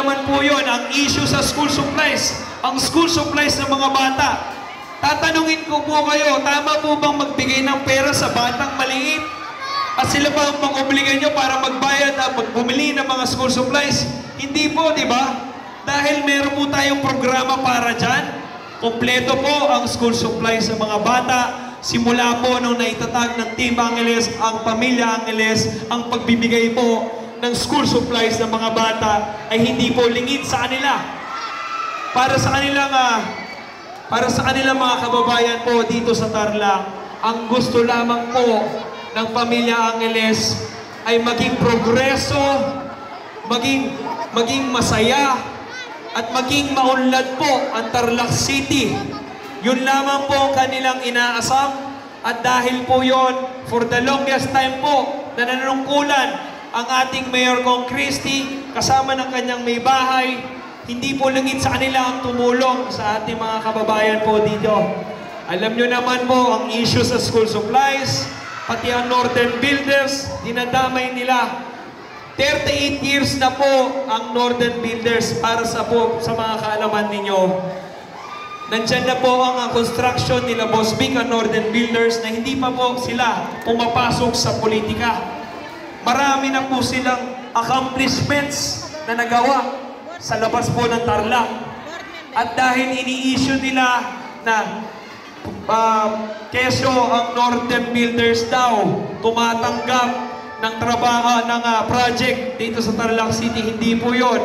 naman po yun, ang issue sa school supplies. Ang school supplies ng mga bata. Tatanungin ko po kayo, tama po bang magbigay ng pera sa batang maliit? At sila pa ang pang-obligan nyo para magbayad at magbumili ng mga school supplies? Hindi po, di ba? Dahil meron po tayong programa para dyan. Kompleto po ang school supplies sa mga bata. Simula po nung naitatag ng Team Angeles, ang Pamilya Angeles, ang pagbibigay po ng school supplies ng mga bata ay hindi po lingid sa kanila. Para sa kanilang mga kababayan po dito sa Tarlac, ang gusto lamang po ng Pamilya Angeles ay maging progreso, maging masaya, at maging maunlad po ang Tarlac City. Yun lamang po ang kanilang inaasam. At dahil po yon, for the longest time po, na nanunungkulan ang ating Mayor Kong Christy, kasama ng kanyang may bahay, hindi po lingid sa kanila ang tumulong sa ating mga kababayan po dito. Alam nyo naman po ang issue sa school supplies, pati ang Northern Builders, dinadamay nila. 38 years na po ang Northern Builders para sa mga kaalaman ninyo. Nandyan na po ang construction nila Boss Vic at Northern Builders na hindi pa po sila pumapasok sa politika. Marami na po silang accomplishments na nagawa sa labas po ng Tarlac. At dahil ini-issue nila na kesyo ang Northern Builders daw tumatanggap ng trabaho ng project dito sa Tarlac City, hindi po yun.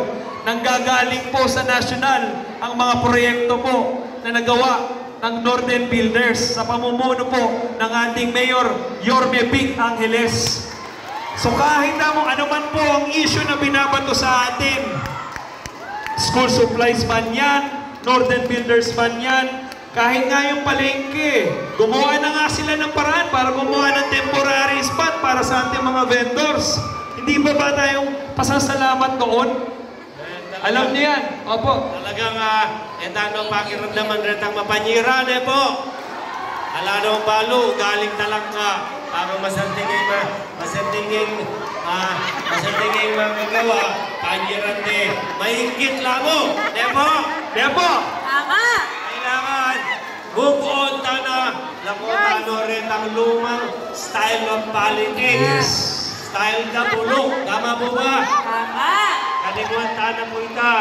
Nanggagaling po sa national ang mga proyekto po na nagawa ng Northern Builders sa pamumuno po ng ating Mayor Yorme Vic Angeles. So kahit na ano man po ang issue na binabato sa atin, school supplies man yan, Northern Builders man yan, kahit nga yung palengke, gumawa na nga sila ng paraan para gumawa ng temporary spot para sa ating mga vendors. Hindi ba tayong pasasalamat noon? Alam niyo yan? Opo. Talagang etano pakiramdaman rin ang mapanyiran po. Alanong balo, galing talang ka para masantingin magawa, panyiran din. Mahigit lang mo. Depo? Depo? Tama! Kailangan move on na lakotano rin ang lumang style of politics. Yes. Style na bulong. Tama po ba? Tama! Kaliguan na po ita.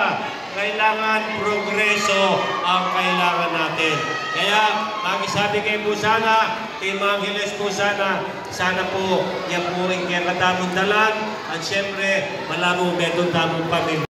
Kailangan progreso ang kailangan natin. Kaya, makisabi kayo po sana, Team Angeles po sana po yan po ang katamong dalan. At syempre, malamo metong tamong pamilya.